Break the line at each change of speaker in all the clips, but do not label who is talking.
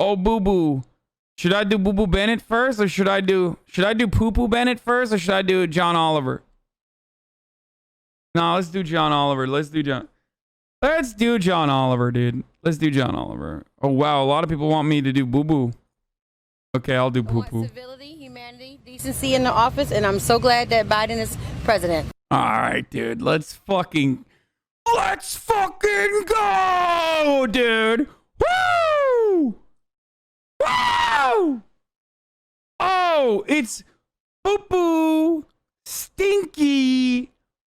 Oh, BooBoo. Should I do BooBoo Bennett first, or should I do Poo Poo Bennett first, or should I do John Oliver? No, let's do John Oliver. Let's do John Oliver, dude. Let's do John Oliver. Oh wow, a lot of people want me to do BooBoo. Okay, I'll do Poo Poo.
Civility, humanity, decency in the office, and I'm so glad that Biden is president.
All right, dude. Let's fucking go, dude. Woo! Woo! Oh, it's Poo-Poo Stinky.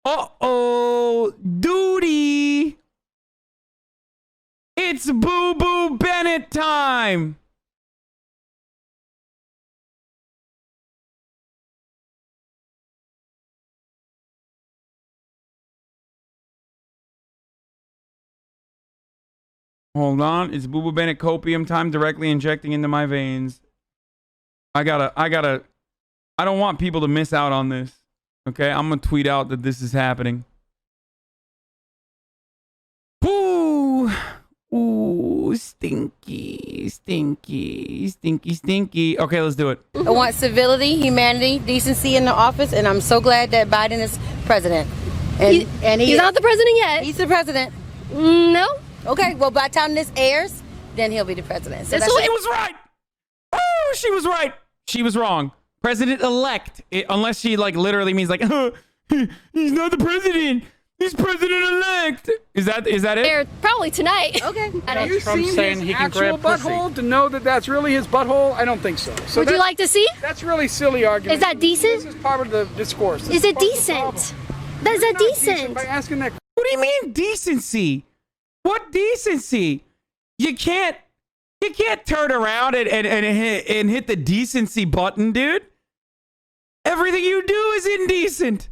Uh-oh, duty. It's BooBoo Bennett time. Hold on. It's BooBoo Bennett copium time, directly injecting into my veins. I don't want people to miss out on this. Okay, I'm gonna tweet out that this is happening. Ooh, ooh, stinky, stinky, stinky, stinky. Okay, let's do it.
I want civility, humanity, decency in the office, and I'm so glad that Biden is president. And
he's not the president yet.
He's the president.
No.
Okay, well, by the time this airs, then he'll be the president. So
she was right. Oh, she was right. She was wrong. President-elect. Unless she, like, literally means, like, he's not the president. He's president-elect. Is that it?
Air probably tonight.
Okay.
Have you seen his actual butthole to know that that's really his butthole? I don't think so.
Would you like to see?
That's really silly argument.
Is that decent?
This is part of the discourse.
Is it decent? Is that decent?
By asking that.
What do you mean decency? What decency? You can't turn around and hit the decency button, dude. Everything you do is indecent.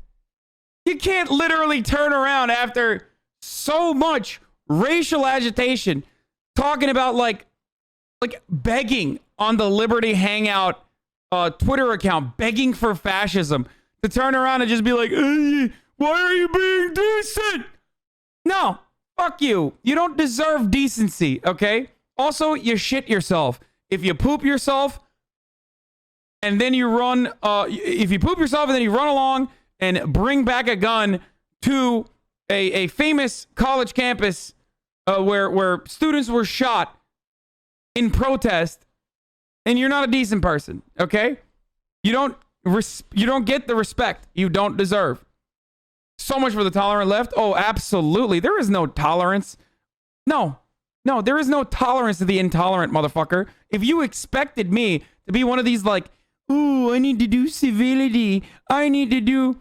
You can't literally turn around after so much racial agitation, talking about like begging on the Liberty Hangout Twitter account, begging for fascism, to turn around and just be like, why are you being decent? No. Fuck you. You don't deserve decency, okay? Also, you shit yourself. If you poop yourself and then you run, if you poop yourself and then you run along and bring back a gun to a famous college campus where students were shot in protest, and you're not a decent person, okay? You don't get the respect you don't deserve. So much for the tolerant left. Oh, absolutely. There is no tolerance. No, there is no tolerance to the intolerant, motherfucker. If you expected me to be one of these, like, ooh, I need to do civility. I need to do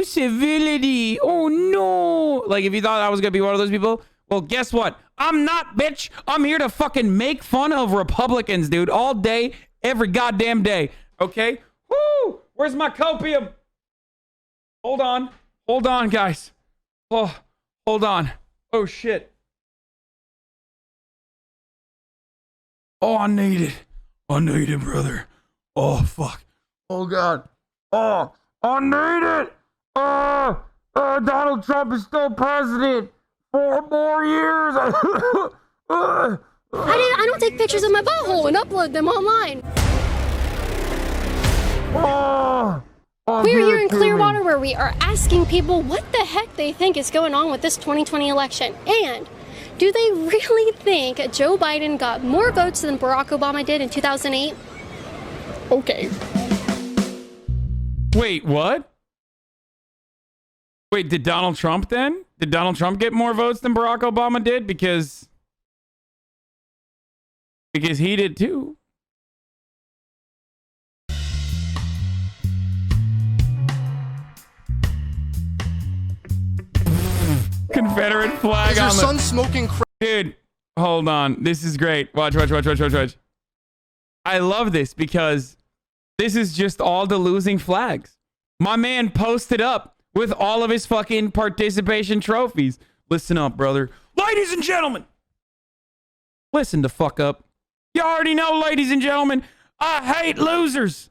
civility. Oh, no. Like, if you thought I was going to be one of those people, well, guess what? I'm not, bitch. I'm here to fucking make fun of Republicans, dude, all day, every goddamn day. Okay? Woo! Where's my copium? Hold on, guys. Oh, hold on. Oh, shit. Oh, I need it, brother. Oh, fuck. Oh, God. Oh, I need it. Donald Trump is still president. 4 more years.
I don't take pictures of my butthole and upload them online. We're here in Clearwater where we are asking people what the heck they think is going on with this 2020 election. And do they really think Joe Biden got more votes than Barack Obama did in 2008? Okay.
Wait, what? Wait, did Donald Trump then? Did Donald Trump get more votes than Barack Obama did? Because he did too. Confederate flag on the...
Is your son smoking crack?
Dude, hold on. This is great. Watch. I love this because this is just all the losing flags. My man posted up with all of his fucking participation trophies. Listen up, brother. Ladies and gentlemen. Listen the fuck up. You already know, ladies and gentlemen, I hate losers.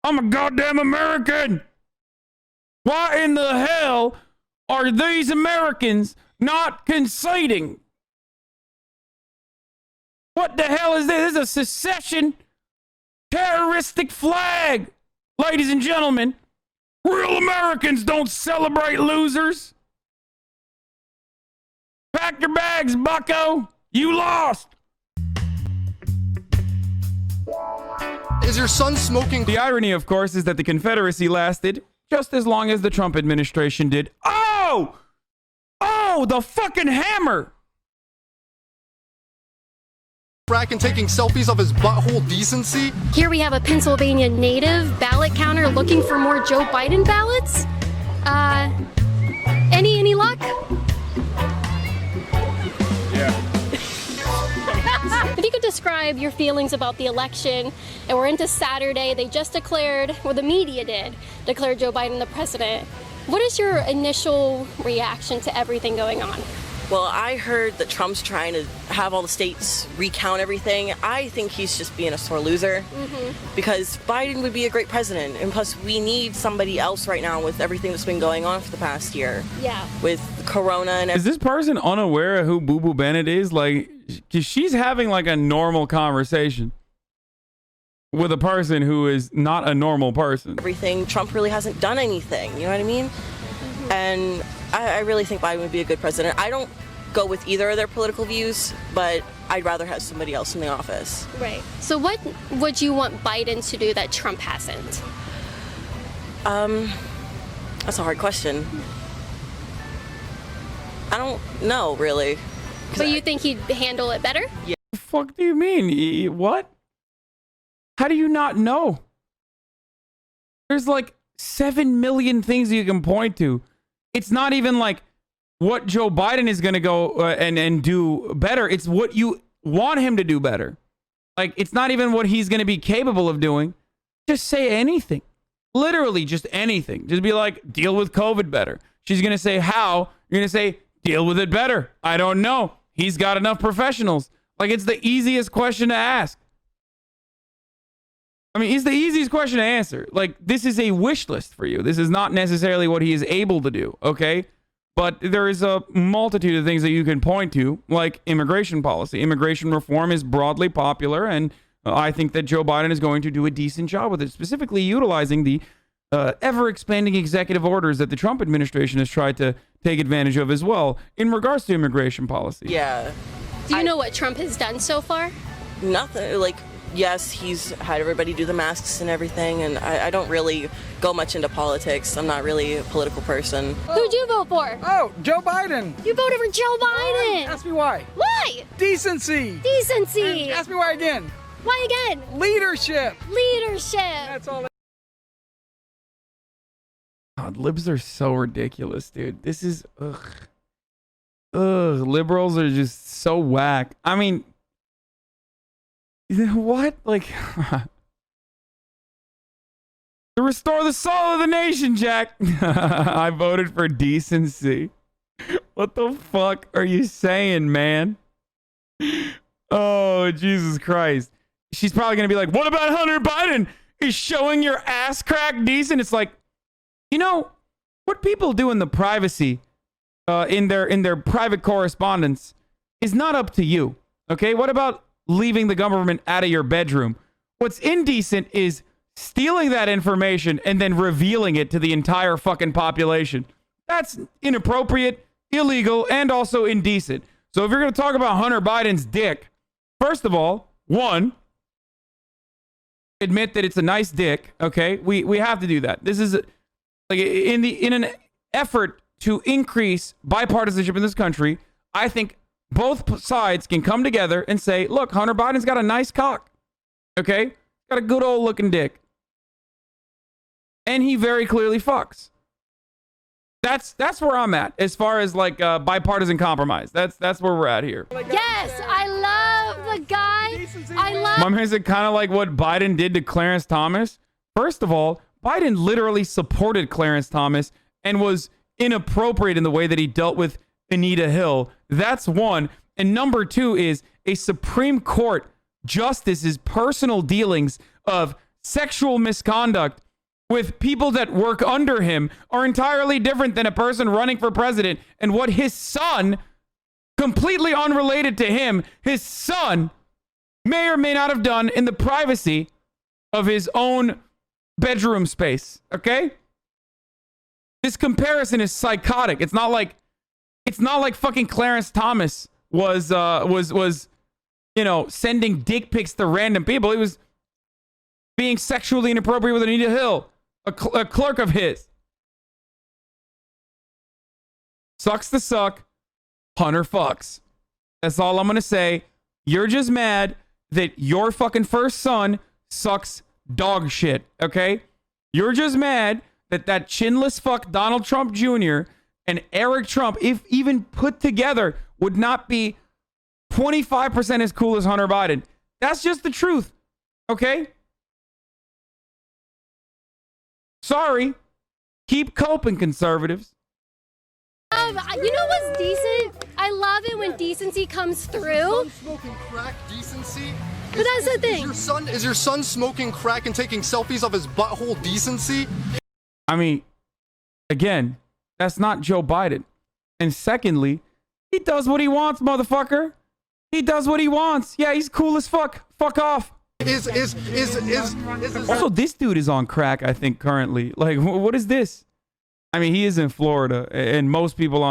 I'm a goddamn American. Why in the hell are these Americans not conceding? What the hell is this? This is a secession terroristic flag. Ladies and gentlemen, real Americans don't celebrate losers. Pack your bags, bucko. You lost.
Is your son smoking?
The irony, of course, is that the Confederacy lasted just as long as the Trump administration did. Oh! Oh, the fucking hammer!
Crack and taking selfies of his butthole decency?
Here we have a Pennsylvania native ballot counter looking for more Joe Biden ballots. Any luck?
Yeah.
If you could describe your feelings about the election, and we're into Saturday, they just declared, or the media did, declare Joe Biden the president. What is your initial reaction to everything going on?
Well, I heard that Trump's trying to have all the states recount everything. I think he's just being a sore loser because Biden would be a great president. And plus, we need somebody else right now with everything that's been going on for the past year.
Yeah.
With Corona and
Is this person unaware of who BooBoo Bennett is? Like, 'cause she's having like a normal conversation with a person who is not a normal person.
everything. Trump really hasn't done anything. You know what I mean? And I really think Biden would be a good president. I don't go with either of their political views, but I'd rather have somebody else in the office.
Right. So what would you want Biden to do that Trump hasn't?
That's a hard question. I don't know, really.
But you think he'd handle it better?
The fuck do you mean? What? How do you not know? There's like 7 million things you can point to. It's not even like what Joe Biden is going to go and do better. It's what you want him to do better. Like, it's not even what he's going to be capable of doing. Just say anything. Literally just anything. Just be like, deal with COVID better. She's going to say how. You're going to say, deal with it better. I don't know. He's got enough professionals. Like, it's the easiest question to ask. I mean, it's the easiest question to answer. Like, this is a wish list for you. This is not necessarily what he is able to do, okay? But there is a multitude of things that you can point to, like immigration policy. Immigration reform is broadly popular, and I think that Joe Biden is going to do a decent job with it, specifically utilizing the ever-expanding executive orders that the Trump administration has tried to take advantage of as well in regards to immigration policy.
Yeah.
Do you know what Trump has done so far?
Nothing. Like, yes, he's had everybody do the masks and everything, and I don't really go much into politics. I'm not really a political person.
Who'd you vote for?
Oh, Joe Biden.
You voted for Joe Biden.
Ask me why.
Why?
Decency.
Decency.
And ask me why again.
Why again?
Leadership.
Leadership.
That's all.
God, libs are so ridiculous, dude. This is, ugh. Liberals are just so whack. I mean, what? Like, to restore the soul of the nation, Jack. I voted for decency. What the fuck are you saying, man? Oh, Jesus Christ. She's probably going to be like, what about Hunter Biden? Is showing your ass crack decent? It's like, you know, what people do in the privacy, in their private correspondence is not up to you. Okay? What about leaving the government out of your bedroom? What's indecent is stealing that information and then revealing it to the entire fucking population. That's inappropriate, illegal, and also indecent. So if you're going to talk about Hunter Biden's dick, first of all, one, admit that it's a nice dick, okay? We have to do that. This is like in an effort to increase bipartisanship in this country. I think both sides can come together and say, look, Hunter Biden's got a nice cock. Okay? Got a good old looking dick. And he very clearly fucks. That's where I'm at as far as like bipartisan compromise. That's where we're at here.
Yes, I love the guy. I love.
Mom, is it kind of like what Biden did to Clarence Thomas? First of all, Biden literally supported Clarence Thomas and was inappropriate in the way that he dealt with Anita Hill. That's one. And number two is a Supreme Court justice's personal dealings of sexual misconduct with people that work under him are entirely different than a person running for president. And what his son, completely unrelated to him, his son may or may not have done in the privacy of his own bedroom space. Okay? This comparison is psychotic. It's not like fucking Clarence Thomas was you know, sending dick pics to random people. He was being sexually inappropriate with Anita Hill, a clerk of his. Sucks to suck. Hunter fucks. That's all I'm gonna say. You're just mad that your fucking first son sucks dog shit, okay? You're just mad that that chinless fuck Donald Trump Jr. and Eric Trump, if even put together, would not be 25% as cool as Hunter Biden. That's just the truth, okay? Sorry. Keep coping, conservatives.
You know what's decent? I love it when decency comes through.
Smoking crack decency?
But that's the thing.
Is your son smoking crack and taking selfies of his butthole decency?
I mean, again, that's not Joe Biden. And secondly, he does what he wants, motherfucker. He does what he wants. Yeah, he's cool as fuck. Fuck off. Also, this dude is on crack, I think, currently. Like, what is this? I mean, he is in Florida, and most people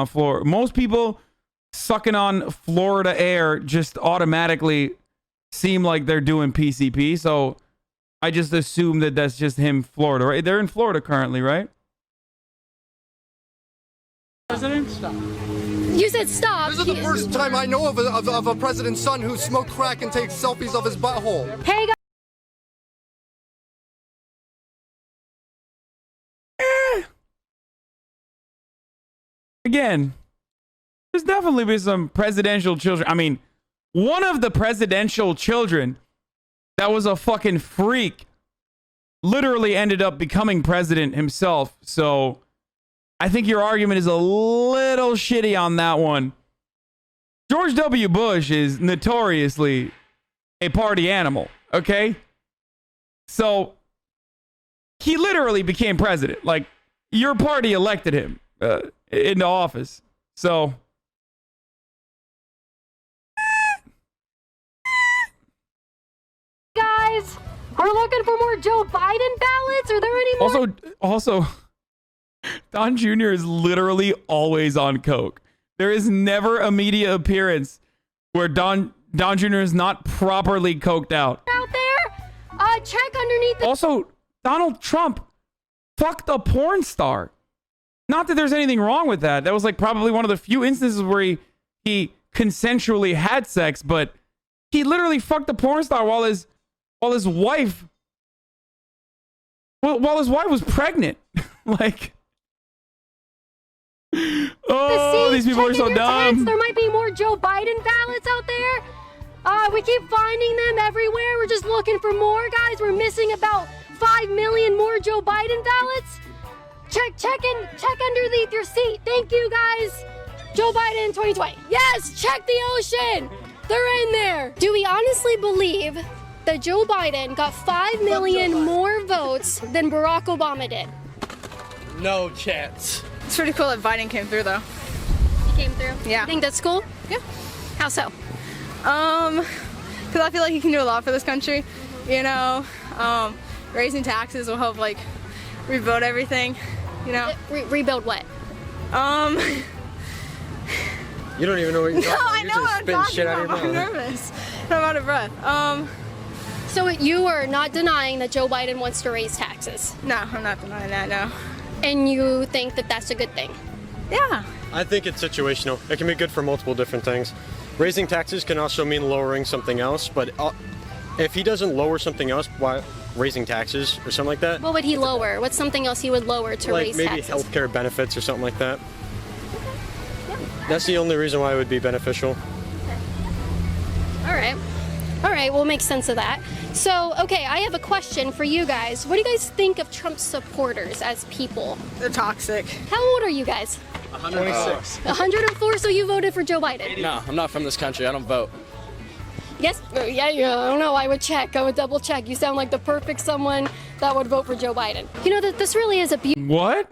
sucking on Florida air just automatically seem like they're doing PCP. So I just assume that that's just him, Florida, right? They're in Florida currently, right?
President, stop.
You said stop.
This is the first time I know of a president's son who smoked crack and takes selfies of his butthole.
Hey, guys.
Again, there's definitely been some presidential children. I mean, one of the presidential children that was a fucking freak literally ended up becoming president himself. So I think your argument is a little shitty on that one. George W. Bush is notoriously a party animal, okay? So he literally became president. Like, your party elected him into office. So
Guys, we're looking for more Joe Biden ballots. Are there any more?
Also, Don Jr. is literally always on coke. There is never a media appearance where Don Jr. is not properly coked out.
Out there? Check underneath the...
Also, Donald Trump fucked a porn star. Not that there's anything wrong with that. That was like probably one of the few instances where he consensually had sex, but he literally fucked a porn star while his wife was pregnant. Like, oh, these people are so dumb.
There might be more Joe Biden ballots out there. We keep finding them everywhere. We're just looking for more, guys. We're missing about 5 million more Joe Biden ballots. Check underneath your seat. Thank you, guys. Joe Biden 2020. Yes, check the ocean. They're in there. Do we honestly believe that Joe Biden got 5 million more votes than Barack Obama did?
No chance.
It's pretty cool that Biden came through, though.
He came through?
Yeah.
You think that's cool?
Yeah.
How so?
Because I feel like he can do a lot for this country. You know, raising taxes will help, like, rebuild everything. You know?
Rebuild what?
You don't even know what you're talking about.
I know what I'm talking about. I'm nervous. I'm out of breath.
So you are not denying that Joe Biden wants to raise taxes?
No, I'm not denying that, no.
And you think that that's a good thing?
Yeah.
I think it's situational. It can be good for multiple different things. Raising taxes can also mean lowering something else, but if he doesn't lower something else, why raising taxes or something like that?
What would he lower? What's something else he would lower to raise
maybe
taxes?
healthcare benefits or something like that. That's the only reason why it would be beneficial.
All right, we'll make sense of that. So, okay, I have a question for you guys. What do you guys think of Trump's supporters as people?
They're toxic.
How old are you guys?
126.
104, so you voted for Joe Biden?
No, I'm not from this country. I don't vote.
Yes? Yeah, I don't know. I would check. I would double check. You sound like the perfect someone that would vote for Joe Biden. You know, that this really is a
What?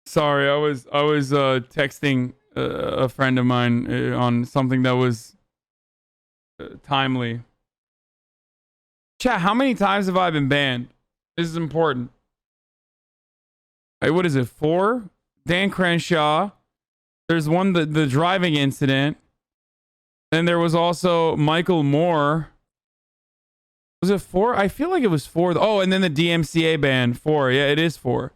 Sorry, I was texting a friend of mine on something that was timely. Chat, how many times have I been banned? This is important. Hey, what is it? 4? Dan Crenshaw. There's one, the driving incident. Then there was also Michael Moore. Was it 4? I feel like it was 4. Oh, and then the DMCA ban. 4. Yeah, it is 4.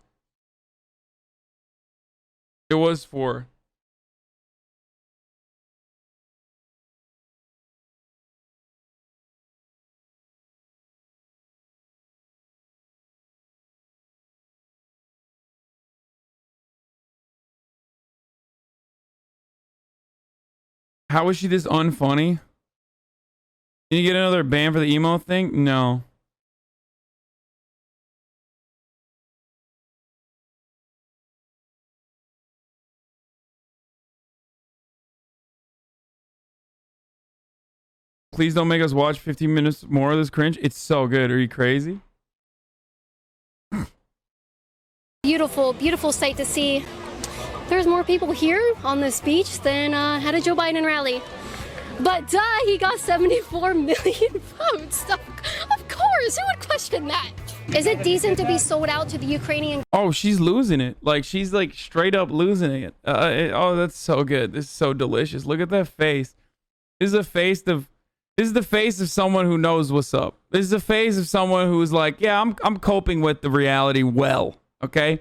It was 4. How is she this unfunny? Can you get another ban for the emo thing? No. Please don't make us watch 15 minutes more of this cringe. It's so good. Are you crazy?
Beautiful, beautiful sight to see. There's more people here on this beach than at a Joe Biden rally. But he got 74 million votes. Of course, who would question that? Is it decent to be sold out to the Ukrainian?
Oh, she's losing it. Like, she's like straight up losing it. Oh, that's so good. This is so delicious. Look at that face. This is the face of someone who knows what's up. This is the face of someone who is like, yeah, I'm coping with the reality well. Okay.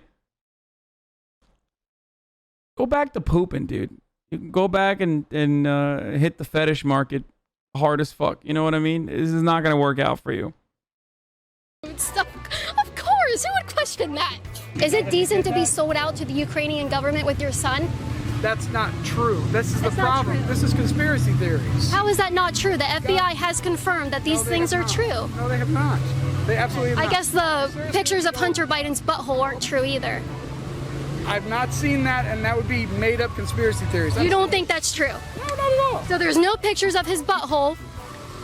Go back to pooping, dude. You can go back and hit the fetish market hard as fuck. You know what I mean? This is not going to work out for you.
Stuff. Of course, who would question that? Is it decent to be sold out to the Ukrainian government with your son?
That's not true. This is the
That's not
problem.
true.
This is conspiracy theories.
How is that not true? The FBI has confirmed that these things are true.
No, they have not. They absolutely have
I
not.
guess the pictures of Hunter Biden's butthole aren't true either.
I've not seen that, and that would be made-up conspiracy theories.
You don't think that's true?
No, not at all.
So there's no pictures of his butthole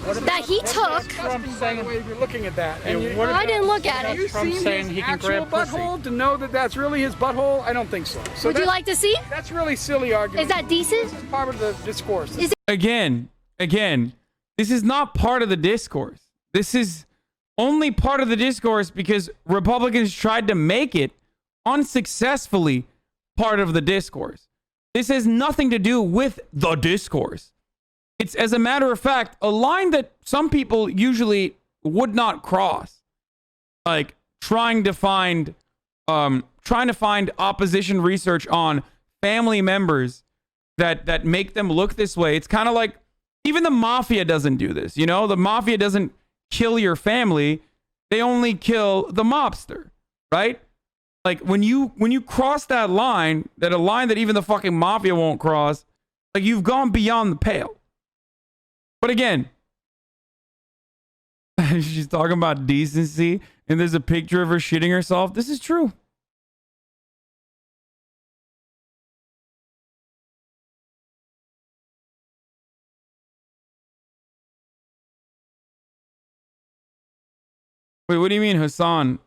that he took.
Trump saying the way you're looking at that. And
I didn't look at
have
it.
you
Trump
seen
saying
his
he can
actual
grab pussy?
butthole to know that that's really his butthole? I don't think so.
Would you like to see?
That's really silly argument.
Is that decent?
This is part of the discourse.
Again, this is not part of the discourse. This is only part of the discourse because Republicans tried to make it unsuccessfully part of the discourse. This has nothing to do with the discourse. It's, as a matter of fact, a line that some people usually would not cross. Like trying to find opposition research on family members that make them look this way. It's kind of like even the mafia doesn't do this. You know, the mafia doesn't kill your family. They only kill the mobster, right? Like when you cross that line, that a line that even the fucking mafia won't cross, like you've gone beyond the pale. But again, she's talking about decency and there's a picture of her shitting herself. This is true. Wait, what do you mean, Hasan?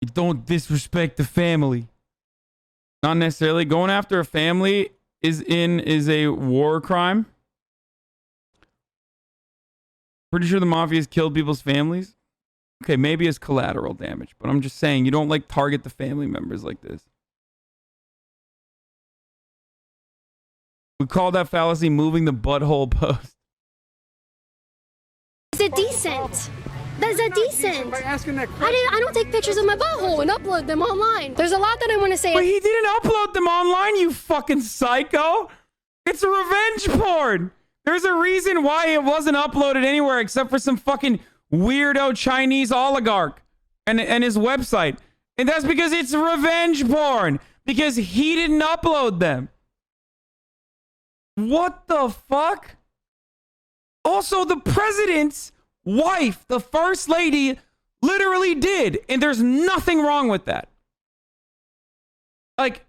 You don't disrespect the family. Not necessarily. Going after a family is a war crime. Pretty sure the mafia has killed people's families. Okay, maybe it's collateral damage, but I'm just saying you don't like target the family members like this. We call that fallacy moving the butthole post.
Is it decent? Is that decent?
By asking that question.
I don't take pictures of my butthole and upload them online. There's a lot that I want to say.
But he didn't upload them online, you fucking psycho. It's a revenge porn. There's a reason why it wasn't uploaded anywhere except for some fucking weirdo Chinese oligarch and his website. And that's because it's revenge porn. Because he didn't upload them. What the fuck? Also, the president's wife, the first lady, literally did. And there's nothing wrong with that. Like,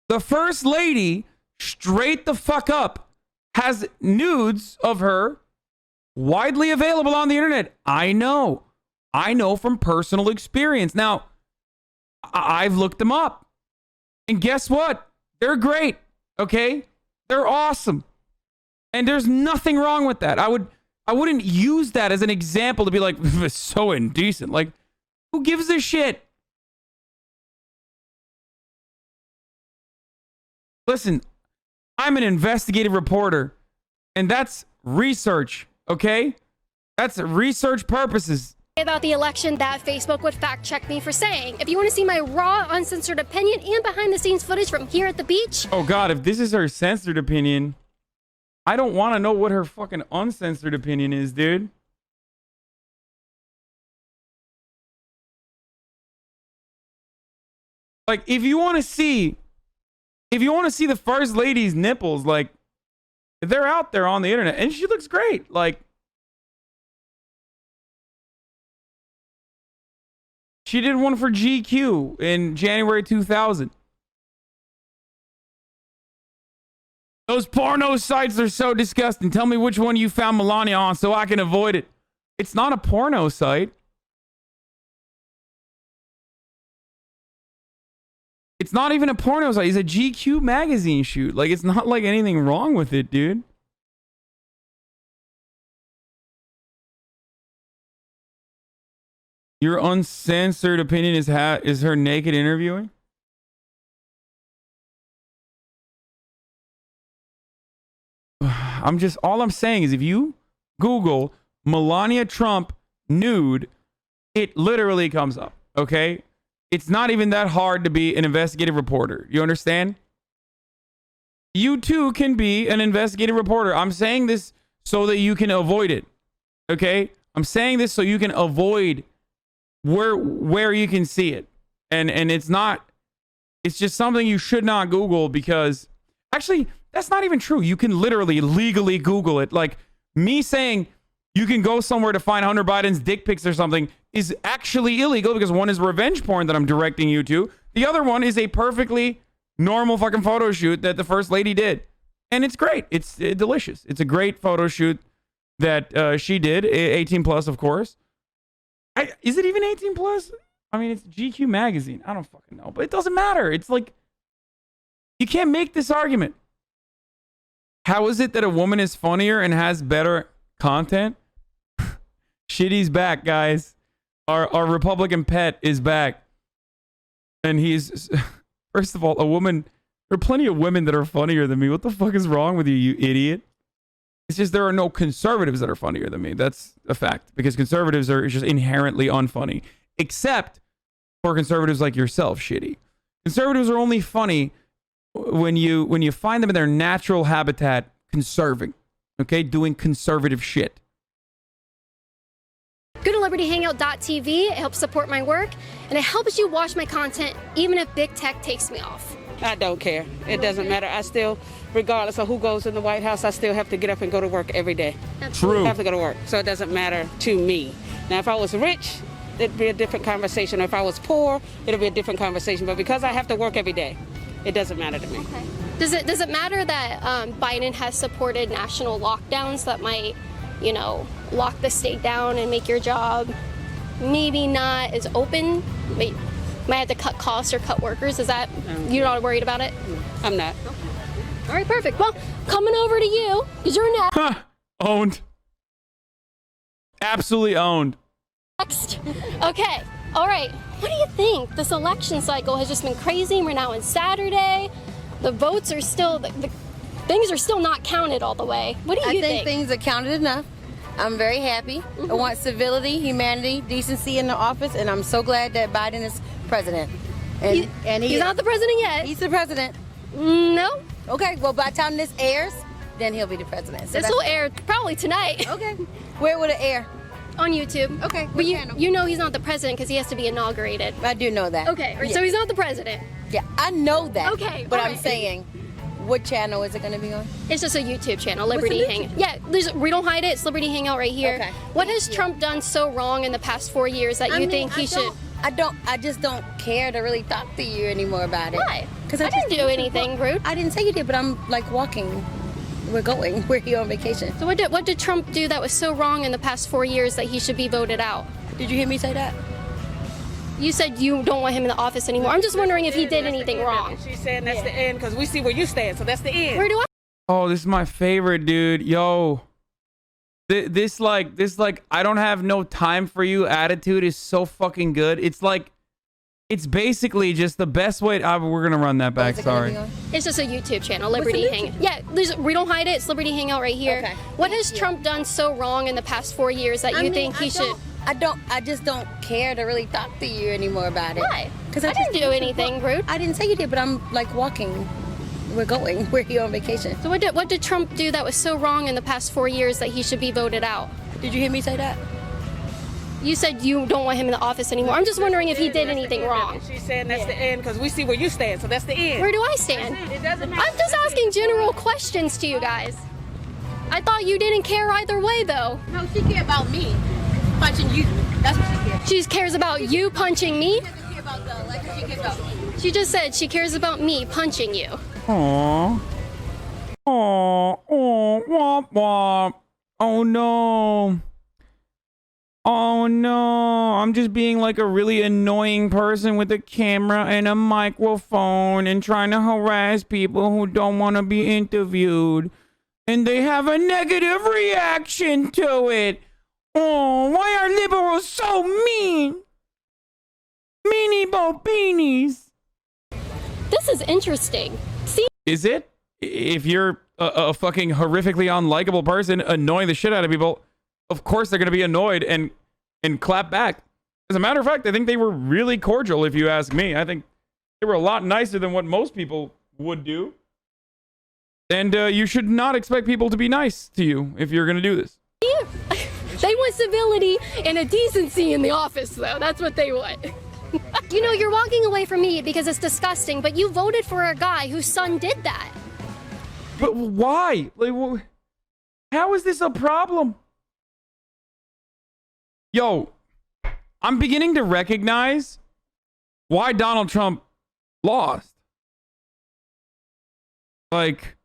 the first lady, straight the fuck up, has nudes of her widely available on the internet. I know from personal experience. Now, I've looked them up. And guess what? They're great. Okay? They're awesome. And there's nothing wrong with that. I wouldn't use that as an example to be like, it's so indecent. Like, who gives a shit? Listen, I'm an investigative reporter, and that's research, okay? That's research purposes.
About the election that Facebook would fact check me for saying. If you want to see my raw, uncensored opinion and behind the scenes footage from here at the beach.
Oh God, if this is her censored opinion, I don't want to know what her fucking uncensored opinion is, dude. Like, if you want to see the first lady's nipples, like, they're out there on the internet, and she looks great. Like, she did one for GQ in January 2000. Those porno sites are so disgusting. Tell me which one you found Melania on so I can avoid it. It's not a porno site. It's not even a porno site. It's a GQ magazine shoot. Like, it's not like anything wrong with it, dude. Your uncensored opinion is her naked interviewing? All I'm saying is if you Google Melania Trump nude, it literally comes up, okay? It's not even that hard to be an investigative reporter. You understand? You too can be an investigative reporter. I'm saying this so that you can avoid it, okay? I'm saying this so you can avoid where you can see it. And it's just something you should not Google because actually that's not even true. You can literally legally Google it. Like me saying you can go somewhere to find Hunter Biden's dick pics or something is actually illegal because one is revenge porn that I'm directing you to. The other one is a perfectly normal fucking photo shoot that the first lady did. And it's great. It's delicious. It's a great photo shoot that she did. 18 plus, of course. Is it even 18 plus? I mean, it's GQ magazine. I don't fucking know, but it doesn't matter. It's like, you can't make this argument. How is it that a woman is funnier and has better content? Shitty's back, guys. Our Republican pet is back. And he's, first of all, a woman. There are plenty of women that are funnier than me. What the fuck is wrong with you, you idiot? It's just there are no conservatives that are funnier than me. That's a fact. Because conservatives are just inherently unfunny. Except for conservatives like yourself, Shitty. Conservatives are only funny when you find them in their natural habitat, conserving. Okay? Doing conservative shit.
Go to libertyhangout.tv. It helps support my work, and it helps you watch my content, even if big tech takes me off.
I don't care. It doesn't matter. I still, regardless of who goes in the White House, I still have to get up and go to work every day.
True.
I have to go to work, so it doesn't matter to me. Now, if I was rich, it'd be a different conversation. Or if I was poor, it'll be a different conversation. But because I have to work every day, it doesn't matter to me.
Okay. Does it matter that Biden has supported national lockdowns that might, lock the state down and make your job maybe not as open? Might have to cut costs or cut workers. Is that, you're not worried about it?
I'm not.
Okay. All right, perfect. Well, coming over to you, because you're next.
Huh. Owned. Absolutely owned.
Next. Okay. All right. What do you think? This election cycle has just been crazy. We're now on Saturday. The votes are still, the things are still not counted all the way. What do you think?
I think things are counted enough. I'm very happy.
Mm-hmm.
I want civility, humanity, decency in the office, and I'm so glad that Biden is president. And
he's not the president yet.
He's the president.
No.
Okay, well, by the time this airs, then he'll be the president. So
this will air probably tonight.
Okay. Where will it air?
On YouTube.
Okay.
But you know he's not the president because he has to be inaugurated.
I do know that.
Okay,
Yeah.
so he's not the president.
Yeah, I know that.
Okay,
But
all
I'm
right.
saying, what channel is it going to be on?
It's just a YouTube channel, Liberty
What's a
Hangout. Yeah, we don't hide it. It's Liberty Hangout right here.
Okay.
What has Trump done so wrong in the past 4 years that you think he should?
I just don't care to really talk to you anymore about it.
Why?
Because
I didn't do anything rude.
I didn't say you did, but I'm like walking. We're here on vacation.
So what did Trump do that was so wrong in the past 4 years that he should be voted out?
Did you hear me say that?
You said you don't want him in the office anymore. I'm just wondering if he did anything wrong.
She's saying that's the end because we see where you stand, so that's the end.
Where do I?
Oh, this is my favorite, dude. Yo, this like I don't have no time for you attitude is so fucking good. It's basically just the best way. We're gonna run that back. Sorry.
It's just a YouTube channel, Liberty Hangout. Yeah, we don't hide it. It's Liberty Hangout right here.
Okay.
What has Trump done so wrong in the past 4 years that you think he should?
I just don't care to really talk to you anymore about it.
Why?
Because
I didn't do anything rude.
I didn't say you did, but I'm like walking. We're here on vacation.
So what did Trump do that was so wrong in the past 4 years that he should be voted out?
Did you hear me say that?
You said you don't want him in the office anymore. I'm just wondering if he did anything wrong.
She's saying that's the end because we see where you stand, so that's the end.
Where do I stand?
It doesn't matter.
I'm just asking general questions to you guys. I thought you didn't care either way, though.
No, she cares about me punching you. That's what she cares.
She cares about you punching me?
She doesn't care about the election. She cares about me.
She just said she cares about me punching you.
Aww. Aww. Oh, womp womp. Oh no. Oh no. I'm just being like a really annoying person with a camera and a microphone and trying to harass people who don't want to be interviewed. And they have a negative reaction to it. Oh, why are liberals so mean? Meanie bo beanies.
This is interesting. See?
Is it? If you're a fucking horrifically unlikable person annoying the shit out of people, of course they're going to be annoyed and clap back. As a matter of fact, I think they were really cordial, if you ask me. I think they were a lot nicer than what most people would do. And you should not expect people to be nice to you if you're going to do this.
They want civility and a decency in the office, though. That's what they want. You know, you're walking away from me because it's disgusting, but you voted for a guy whose son did that.
But why? Like, how is this a problem? Yo, I'm beginning to recognize why Donald Trump lost. Like,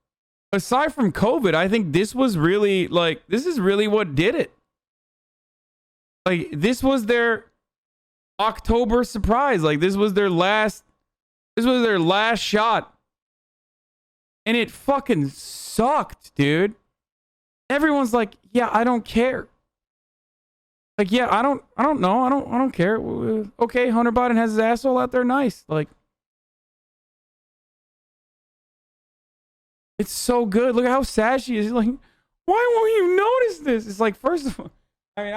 aside from COVID, I think this was really, like, this is really what did it. Like, this was their October surprise. Like, this was their last shot. And it fucking sucked, dude. Everyone's like, yeah, I don't care. Like, yeah, I don't know. I don't care. Okay, Hunter Biden has his asshole out there. Nice. Like, it's so good. Look at how sad she is. She's like, why won't you notice this? It's like, first of all, I mean,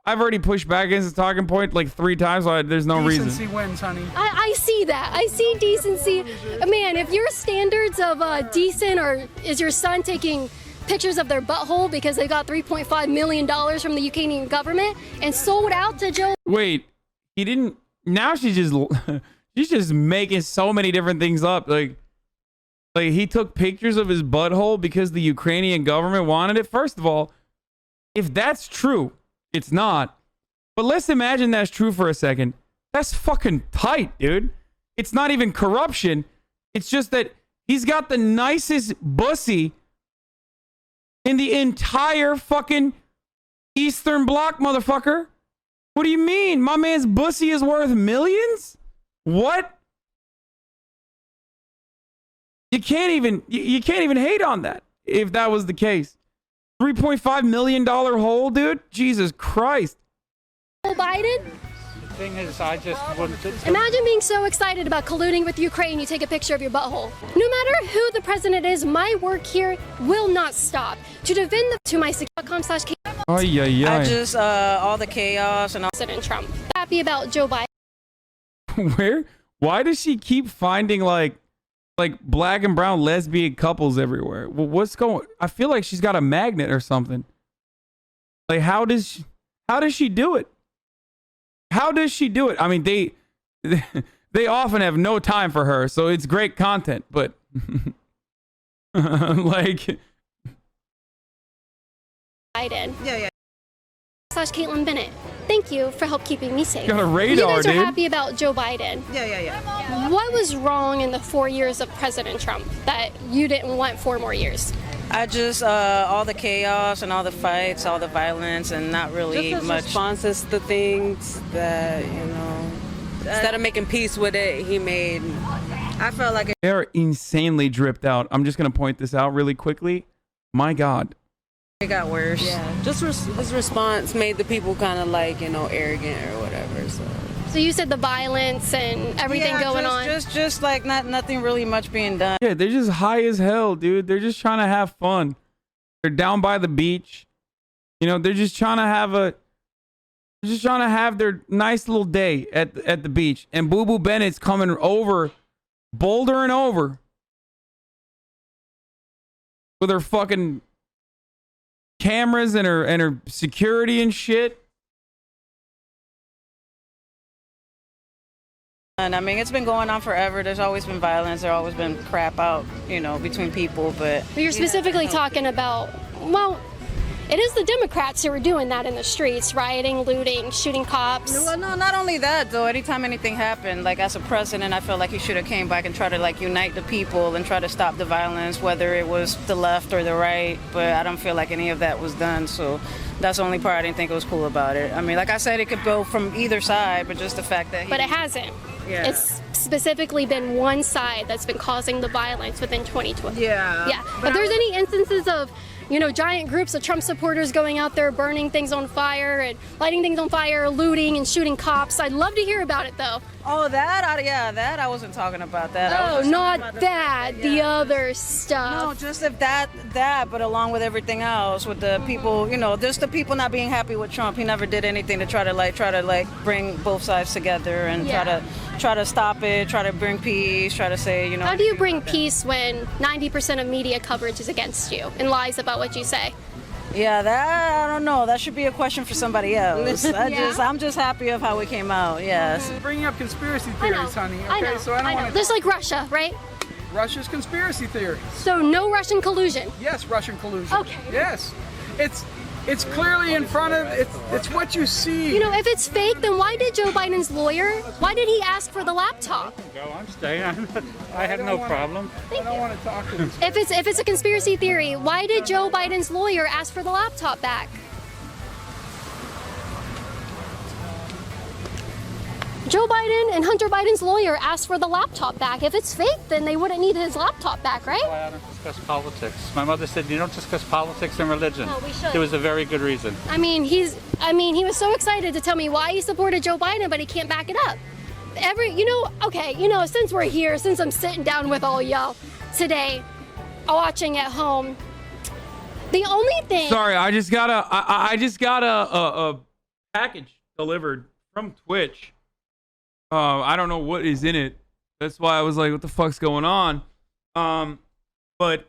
I've already pushed back against the talking point like 3 times. So there's no reason.
Decency wins, honey.
I see that. I see decency. Man, if your standards of decent, or is your son taking pictures of their butthole because they got $3.5 million from the Ukrainian government and sold out to Joe?
Wait, he didn't. Now she's just making so many different things up. Like he took pictures of his butthole because the Ukrainian government wanted it. First of all, if that's true, it's not. But let's imagine that's true for a second. That's fucking tight, dude. It's not even corruption. It's just that he's got the nicest bussy in the entire fucking Eastern Bloc, motherfucker. What do you mean? My man's bussy is worth millions? What? You can't even hate on that if that was the case. $3.5 million hole, dude? Jesus Christ.
Joe Biden?
The thing is, I just wouldn't.
Imagine being so excited about colluding with Ukraine, you take a picture of your butthole. No matter who the president is, my work here will not stop. To defend to my com/.
I
just all the chaos and all.
President Trump. Happy about Joe Biden.
Where? Why does she keep finding like black and brown lesbian couples everywhere? Well, what's going? I feel like she's got a magnet or something. Like, how does she do it? How does she do it? I mean, they often have no time for her, so it's great content, but like
Biden. Yeah. /Kaitlin Bennett. Thank you for help keeping me safe.
Got a radar,
you guys are
dude.
happy about Joe Biden.
Yeah.
What was wrong in the 4 years of President Trump that you didn't want 4 more years?
I just all the chaos and all the fights, all the violence, and not really
just
much
responses to things that
Instead of making peace with it, he made. I felt like
They're insanely dripped out. I'm just gonna point this out really quickly. My God.
it got worse. Yeah, just his response made the people kind of like, arrogant or whatever.
So you said the violence and everything going on.
Just like nothing really much being done.
Yeah, they're just high as hell, dude. They're just trying to have fun. They're down by the beach. They're just trying to have their nice little day at the beach. And BooBoo Bennett's coming over, bouldering over with her fucking cameras and her security and shit.
And I mean, it's been going on forever. There's always been violence. There's always been crap out, between people. But
you're specifically talking about, well, it is the Democrats who are doing that in the streets, rioting, looting, shooting cops.
Well, no, not only that, though. Anytime anything happened, like as a president, I felt like he should have came back and tried to unite the people and try to stop the violence, whether it was the left or the right. But I don't feel like any of that was done. So that's the only part I didn't think was cool about it. I mean, like I said, it could go from either side, but just the fact that
But it hasn't.
Yeah.
It's specifically been one side that's been causing the violence within 2012.
Yeah.
Yeah. But there's any instances of, giant groups of Trump supporters going out there burning things on fire and lighting things on fire, looting and shooting cops. I'd love to hear about it, though.
Oh, that I wasn't talking about that.
Oh, not that. The other stuff.
No, just if that, but along with everything else, with the people, just the people not being happy with Trump. He never did anything to try to bring both sides together and try to stop it, try to bring peace, try to say,
How do you bring peace when 90% of media coverage is against you and lies about what you say?
Yeah, that, I don't know. That should be a question for somebody else. I'm just happy of how it came out, yes.
Bringing up conspiracy theories, honey. Okay,
I know.
so I don't want to.
Just like Russia, right?
Russia's conspiracy theory.
So no Russian collusion?
Yes, Russian collusion.
Okay.
Yes. It's clearly in front of, it's what you see.
If it's fake, then why did Joe Biden's lawyer, why did he ask for the laptop?
I'm staying. I have no problem.
I don't want to talk to these.
If it's a conspiracy theory, why did Joe Biden's lawyer ask for the laptop back? Joe Biden and Hunter Biden's lawyer asked for the laptop back. If it's fake, then they wouldn't need his laptop back, right?
Why I don't discuss politics. My mother said you don't discuss politics and religion.
No, we should.
There was a very good reason.
He was so excited to tell me why he supported Joe Biden, but he can't back it up. Since we're here, since I'm sitting down with all y'all today, watching at home, the only thing.
Sorry, I just got a package delivered from Twitch. I don't know what is in it. That's why I was like, what the fuck's going on? But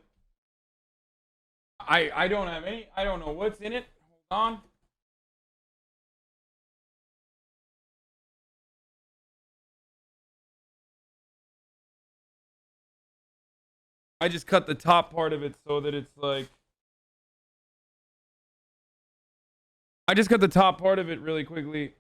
I don't have any. I don't know what's in it. Hold on. I just cut the top part of it so that it's like. I just cut the top part of it really quickly.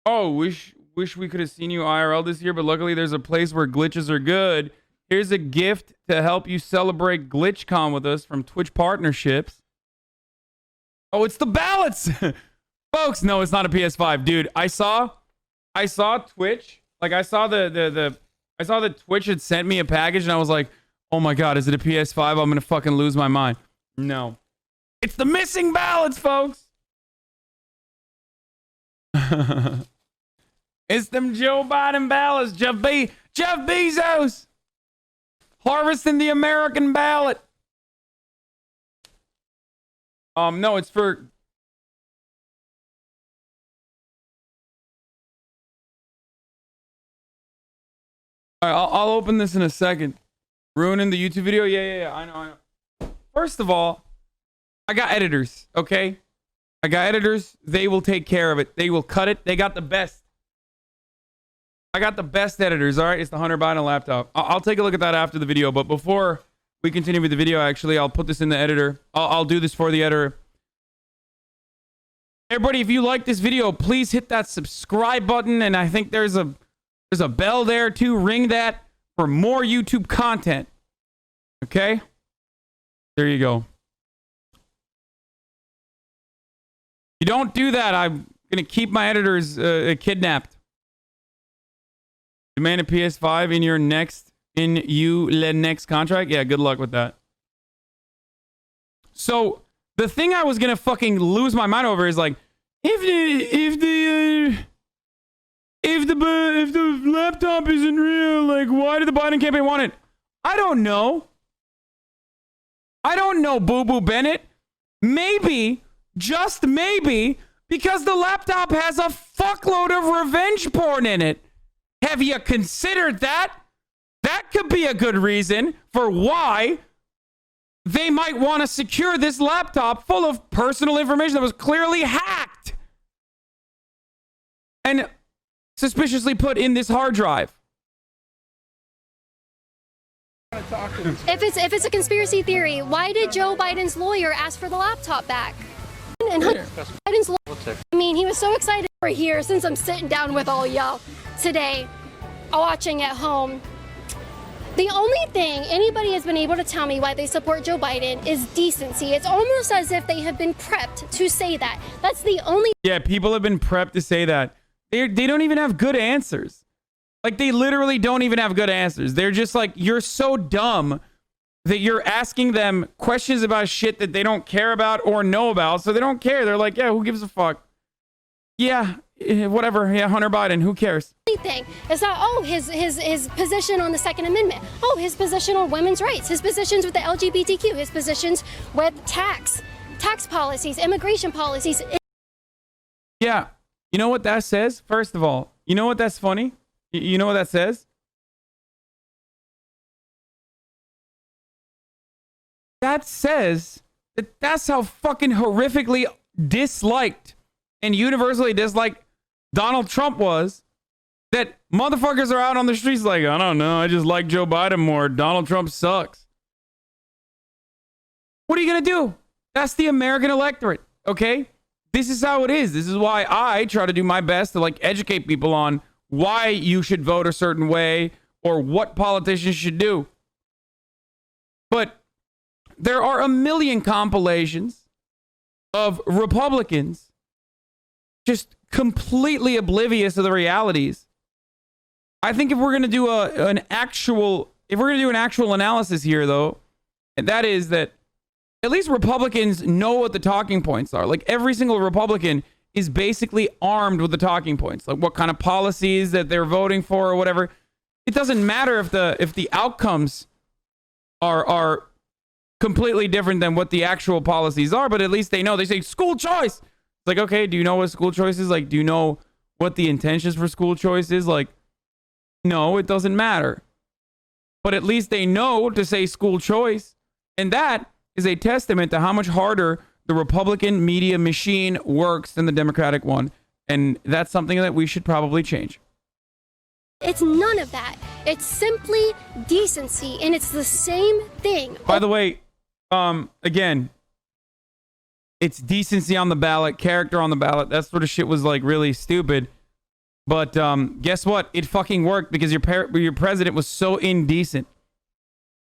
Oh, wish we could have seen you IRL this year, but luckily there's a place where glitches are good. Here's a gift to help you celebrate GlitchCon with us from Twitch Partnerships. Oh, it's the ballots! Folks, no, it's not a PS5. Dude, I saw Twitch. Like, I saw that Twitch had sent me a package, and I was like, oh my god, is it a PS5? I'm gonna fucking lose my mind. No. It's the missing ballots, folks! It's them Joe Biden ballots. Jeff Bezos harvesting the American ballot. No, it's for. All right, I'll open this in a second. Ruining the YouTube video? Yeah. I know. First of all, I got editors. Okay, I got editors. They will take care of it. They will cut it. They got the best. I got the best editors, all right? It's the Hunter Biden laptop. I'll take a look at that after the video, but before we continue with the video, actually, I'll put this in the editor. I'll do this for the editor. Everybody, if you like this video, please hit that subscribe button, and I think there's a bell there, too. Ring that for more YouTube content, okay? There you go. If you don't do that, I'm going to keep my editors kidnapped. Demand a PS5 in your next contract? Yeah, good luck with that. So the thing I was gonna fucking lose my mind over is like, if the laptop isn't real, like, why did the Biden campaign want it? I don't know. BooBoo Bennett. Maybe, just maybe, because the laptop has a fuckload of revenge porn in it. Have you considered that? That could be a good reason for why they might want to secure this laptop full of personal information that was clearly hacked and suspiciously put in this hard drive.
If it's a conspiracy theory, why did Joe Biden's lawyer ask for the laptop back? And Biden's lawyer, I mean, he was so excited we're here since I'm sitting down with all y'all today, watching at home. The only thing anybody has been able to tell me why they support Joe Biden is decency. It's almost as if they have been prepped to say that. That's the only...
Yeah, people have been prepped to say that. They don't even have good answers. Like, they literally don't even have good answers. They're just like, you're so dumb that you're asking them questions about shit that they don't care about or know about, so they don't care. They're like, yeah, who gives a fuck? Yeah, whatever. Yeah, Hunter Biden, who cares?
Thing. It's not, oh, his position on the Second Amendment. Oh, his position on women's rights. His positions with the LGBTQ. His positions with tax policies, immigration policies.
Yeah. You know what that says? First of all, you know what that's funny? You know what that says? That says that that's how fucking horrifically disliked and universally disliked Donald Trump was, that motherfuckers are out on the streets like, I don't know, I just like Joe Biden more. Donald Trump sucks. What are you going to do? That's the American electorate, okay? This is how it is. This is why I try to do my best to like educate people on why you should vote a certain way or what politicians should do. But there are a million compilations of Republicans just completely oblivious of the realities. I think if we're going to do an actual analysis here, though, and that is that at least Republicans know what the talking points are. Like, every single Republican is basically armed with the talking points, like what kind of policies that they're voting for or whatever. It doesn't matter if the outcomes are completely different than what the actual policies are, but at least they know. They say school choice. It's like, okay, do you know what school choice is? Like, do you know what the intentions for school choice is? Like, no, it doesn't matter. But at least they know to say school choice. And that is a testament to how much harder the Republican media machine works than the Democratic one. And that's something that we should probably change.
It's none of that. It's simply decency, and it's the same thing.
By the way, again, it's decency on the ballot, character on the ballot. That sort of shit was like really stupid. But guess what? It fucking worked because your president was so indecent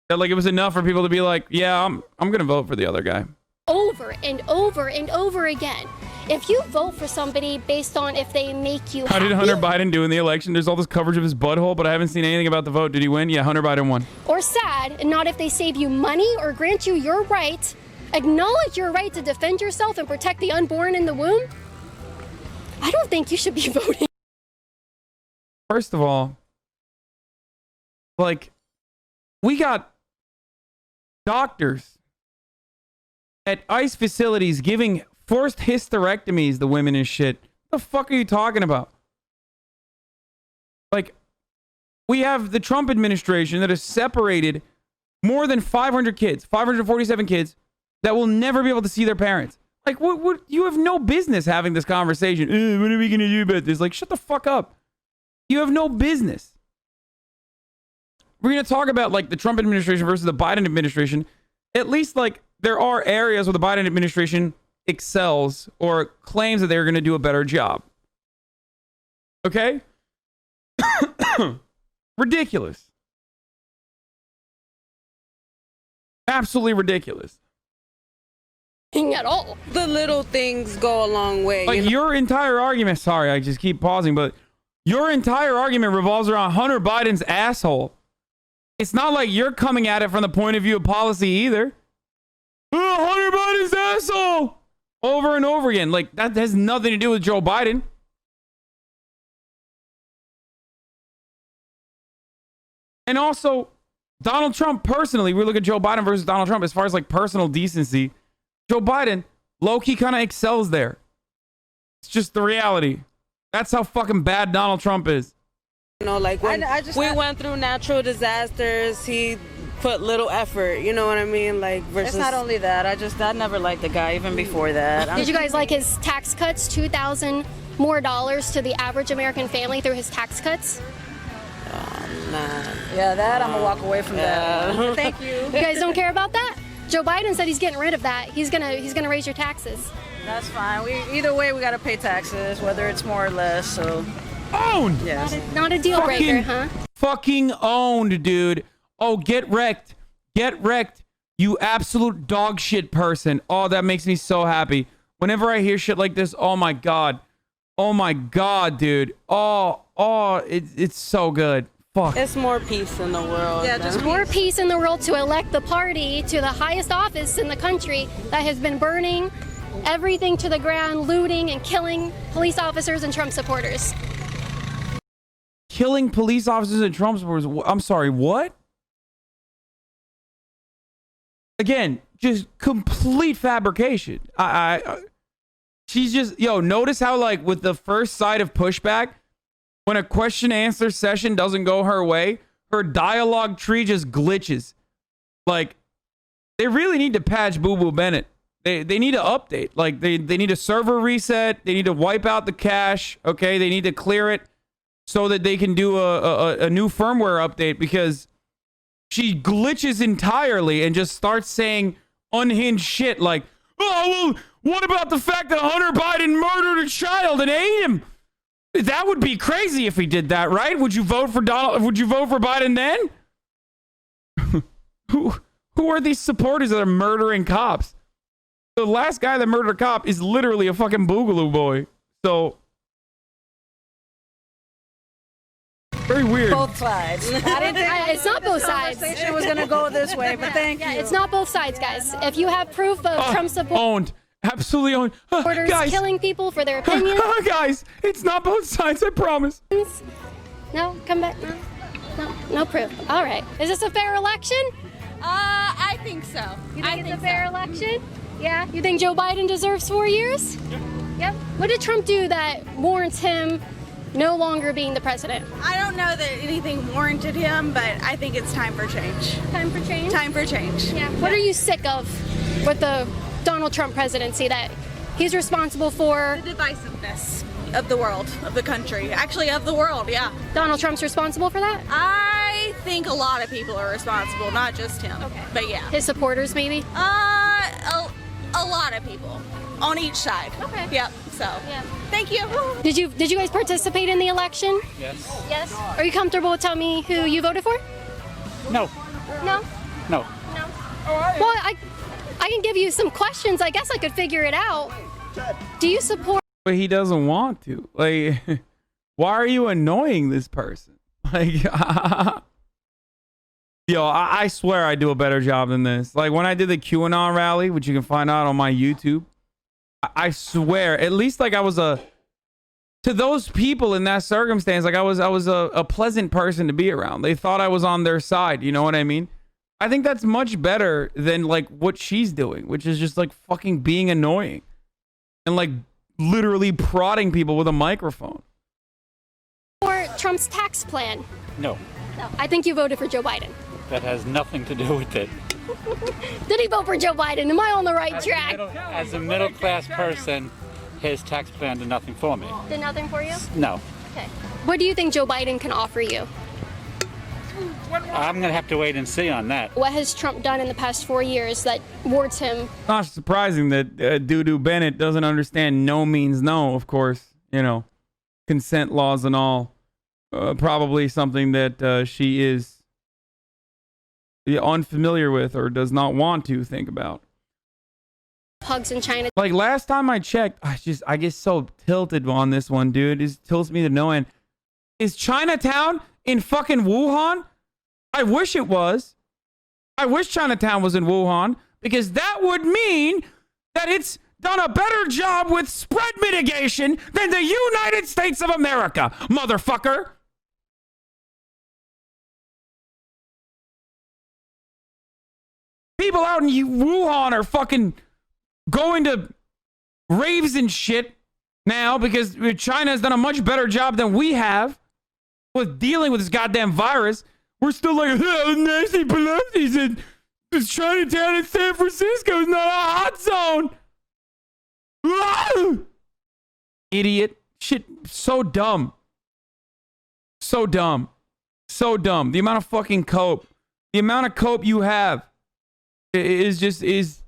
that like it was enough for people to be like, yeah, I'm gonna vote for the other guy.
Over and over and over again. If you vote for somebody based on if they make you
happy. How did Hunter Biden do in the election? There's all this coverage of his butthole, but I haven't seen anything about the vote. Did he win? Yeah, Hunter Biden won.
Or sad, and not if they save you money or grant you your right, acknowledge your right to defend yourself and protect the unborn in the womb. I don't think you should be voting.
First of all, like, we got doctors at ICE facilities giving forced hysterectomies to women and shit. What the fuck are you talking about? Like, we have the Trump administration that has separated more than 500 kids, 547 kids, that will never be able to see their parents. Like, what you have no business having this conversation. What are we going to do about this? Like, shut the fuck up. You have no business. We're going to talk about, like, the Trump administration versus the Biden administration. At least, like, there are areas where the Biden administration excels or claims that they're going to do a better job. Okay? Ridiculous. Absolutely ridiculous.
At all.
The little things go a long way.
Like, your entire argument, sorry, I just keep pausing, but Your entire argument revolves around Hunter Biden's asshole. It's not like you're coming at it from the point of view of policy either. Oh, Hunter Biden's asshole! Over and over again. Like, that has nothing to do with Joe Biden. And also, Donald Trump personally, we look at Joe Biden versus Donald Trump as far as like personal decency. Joe Biden, low-key kind of excels there. It's just the reality. That's how fucking bad Donald Trump is.
You know, like when we went through natural disasters, he put little effort. You know what I mean? Like versus.
It's not only that. I never liked the guy even before that.
Did you guys like his tax cuts? $2,000 more to the average American family through his tax cuts.
Nah.
Yeah, that I'm gonna walk away from that. Thank you.
You guys don't care about that? Joe Biden said he's getting rid of that. He's gonna raise your taxes.
That's fine. Either way, we gotta pay taxes, whether it's more or less. So
owned.
Yeah.
Not a deal breaker, huh?
Fucking owned, dude. Oh, get wrecked. Get wrecked. You absolute dog shit person. Oh, that makes me so happy. Whenever I hear shit like this, oh my God. Oh my God, dude. It's so good. Fuck.
It's more peace in the world.
Yeah, just more peace in the world to elect the party to the highest office in the country that has been burning everything to the ground, looting and killing police officers and Trump supporters.
Killing police officers and Trump supporters. I'm sorry, what? Again, just complete fabrication. She's just, notice how like with the first side of pushback, when a question answer session doesn't go her way, her dialogue tree just glitches. Like, they really need to patch BooBoo Bennett. They need to update. Like, they need a server reset. They need to wipe out the cache. Okay, they need to clear it so that they can do a new firmware update, because she glitches entirely and just starts saying unhinged shit like, oh, well, what about the fact that Hunter Biden murdered a child and ate him? That would be crazy if he did that, right? Would you vote for Biden then? Who are these supporters that are murdering cops? The last guy that murdered a cop is literally a fucking boogaloo boy. So very weird.
Both sides. I didn't think
it's not both sides.
The conversation was gonna go this way, but thank you.
It's not both sides, guys. If you have proof of Trump support.
Owned. Absolutely owned.
Supporters
Guys.
killing people for their opinions.
Guys, it's not both sides, I promise.
No, come back. No proof. All right. Is this a fair election?
I think so.
You think it's a fair election? Yeah. You think Joe Biden deserves 4 years? Yep. What did Trump do that warrants him no longer being the president?
I don't know that anything warranted him, but I think it's time for change.
Time for change?
Time for change.
Yeah. What are you sick of with the Donald Trump presidency that he's responsible for?
The divisiveness of the world, of the country. Actually, of the world, yeah.
Donald Trump's responsible for that?
I think a lot of people are responsible, not just him. Okay. But yeah.
His supporters, maybe?
A lot of people on each side. Okay. Yep. So. Yeah. Thank you.
Did you guys participate in the election?
Yes.
Yes. Are you comfortable with telling me who you voted for?
No.
No.
No.
No. Well, I can give you some questions. I guess I could figure it out. Do you support?
But he doesn't want to. Like, why are you annoying this person? Like, yo, I swear I do a better job than this. Like, when I did the QAnon rally, which you can find out on my YouTube, I swear, at least like I was to those people in that circumstance, like I was a pleasant person to be around. They thought I was on their side. You know what I mean? I think that's much better than like what she's doing, which is just like fucking being annoying and like literally prodding people with a microphone.
Or Trump's tax plan?
No.
No. I think you voted for Joe Biden.
That has nothing to do with it.
Did he vote for Joe Biden? Am I on the right track?
As a middle-class person, his tax plan did nothing for me.
Did nothing for you?
No.
Okay. What do you think Joe Biden can offer you?
I'm going to have to wait and see on that.
What has Trump done in the past 4 years that warrants him?
Not surprising that BooBoo Bennett doesn't understand no means no, of course. You know, consent laws and all. Probably something that she is unfamiliar with or does not want to think about.
Hugs in China.
Like last time I checked, I get so tilted on this one, dude. It tilts me to no end. Is Chinatown in fucking Wuhan? I wish it was. I wish Chinatown was in Wuhan, because that would mean that it's done a better job with spread mitigation than the United States of America, motherfucker. People out in Wuhan are fucking going to raves and shit now because China has done a much better job than we have with dealing with this goddamn virus. We're still like, oh, Nancy Pelosi said this Chinatown in San Francisco is not a hot zone. Ah! Idiot. Shit, so dumb. So dumb. So dumb. The amount of fucking cope. The amount of cope you have is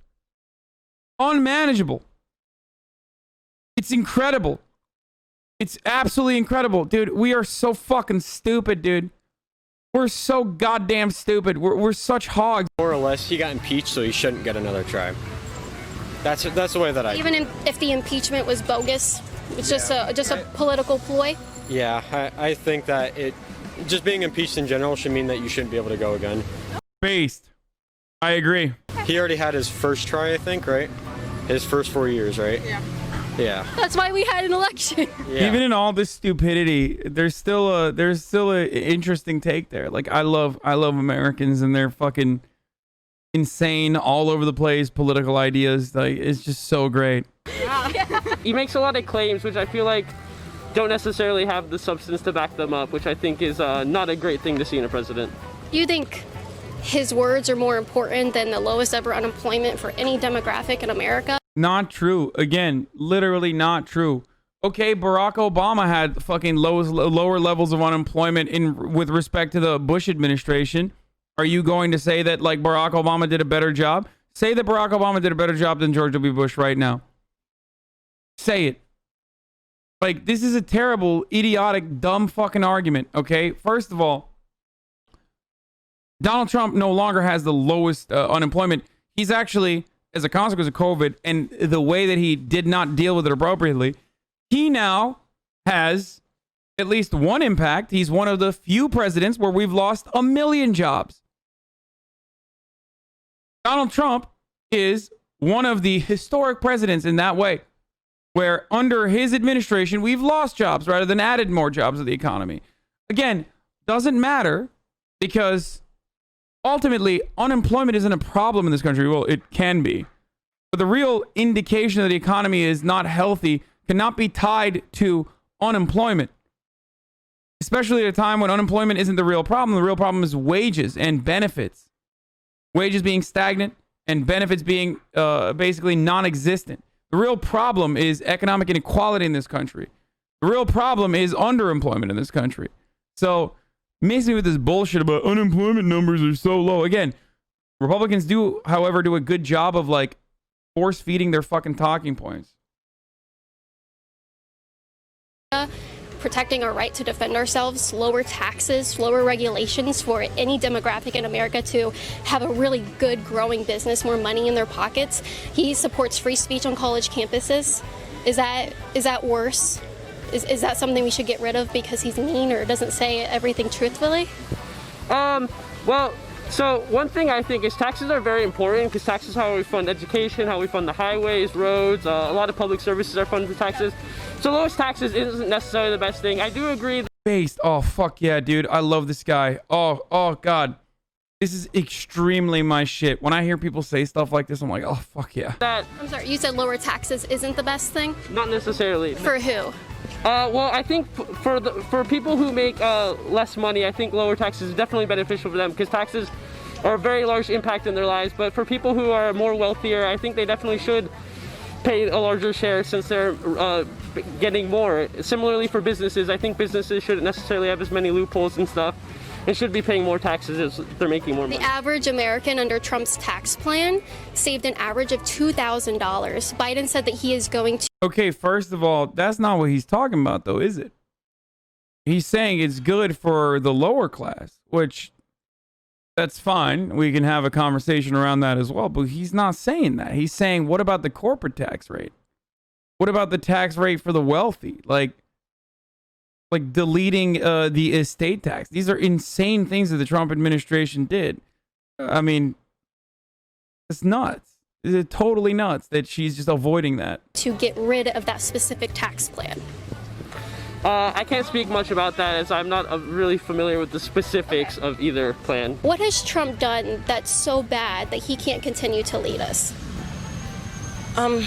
unmanageable. It's incredible. It's absolutely incredible. Dude, we are so fucking stupid, dude. We're so goddamn stupid. We're such hogs.
More or less, he got impeached, so he shouldn't get another try. That's the way that I...
Even if the impeachment was bogus, it's just a political ploy?
Yeah, I think that just being impeached in general should mean that you shouldn't be able to go again.
Based. I agree.
He already had his first try, I think, right? His first 4 years, right?
Yeah.
Yeah.
That's why we had an election.
Yeah.
Even in all this stupidity, there's still a interesting take there. Like I love Americans and their fucking insane, all over the place political ideas. Like it's just so great.
He makes a lot of claims which I feel like don't necessarily have the substance to back them up, which I think is not a great thing to see in a president.
You think his words are more important than the lowest ever unemployment for any demographic in America?
Not true. Again, literally not true. Okay, Barack Obama had fucking lower levels of unemployment with respect to the Bush administration. Are you going to say that like Barack Obama did a better job? Say that Barack Obama did a better job than George W. Bush right now. Say it. Like, this is a terrible, idiotic, dumb fucking argument, okay? First of all, Donald Trump no longer has the lowest unemployment. He's actually, as a consequence of COVID and the way that he did not deal with it appropriately, he now has at least one impact. He's one of the few presidents where we've lost 1 million jobs. Donald Trump is one of the historic presidents in that way, where under his administration, we've lost jobs rather than added more jobs to the economy. Again, doesn't matter because ultimately, unemployment isn't a problem in this country. Well, it can be. But the real indication that the economy is not healthy cannot be tied to unemployment. Especially at a time when unemployment isn't the real problem. The real problem is wages and benefits. Wages being stagnant and benefits being basically non-existent. The real problem is economic inequality in this country. The real problem is underemployment in this country. So, makes me with this bullshit about unemployment numbers are so low. Again, Republicans do, however, do a good job of like force feeding their fucking talking points.
Protecting our right to defend ourselves, lower taxes, lower regulations for any demographic in America to have a really good growing business, more money in their pockets. He supports free speech on college campuses. Is that worse? Is that something we should get rid of because he's mean or doesn't say everything truthfully?
Well, so one thing I think is taxes are very important because taxes is how we fund education, how we fund the highways, roads, a lot of public services are funded through taxes. So lowest taxes isn't necessarily the best thing. I do agree.
Based. Oh, fuck yeah, dude. I love this guy. Oh, God. This is extremely my shit. When I hear people say stuff like this, I'm like, oh, fuck yeah.
I'm sorry, you said lower taxes isn't the best thing?
Not necessarily.
For who?
Well, I think for people who make less money, I think lower taxes is definitely beneficial for them because taxes are a very large impact in their lives. But for people who are more wealthier, I think they definitely should pay a larger share since they're getting more. Similarly for businesses, I think businesses shouldn't necessarily have as many loopholes and stuff and should be paying more taxes as they're making more money.
The average American under Trump's tax plan saved an average of $2,000. Biden said that he is going to...
Okay, first of all, that's not what he's talking about, though, is it? He's saying it's good for the lower class, which that's fine. We can have a conversation around that as well, but he's not saying that. He's saying, what about the corporate tax rate? What about the tax rate for the wealthy? Like, like deleting the estate tax. These are insane things that the Trump administration did. I mean, it's nuts. It's totally nuts that she's just avoiding that.
To get rid of that specific tax plan.
I can't speak much about that as I'm not really familiar with the specifics of either plan.
What has Trump done that's so bad that he can't continue to lead us?
I'm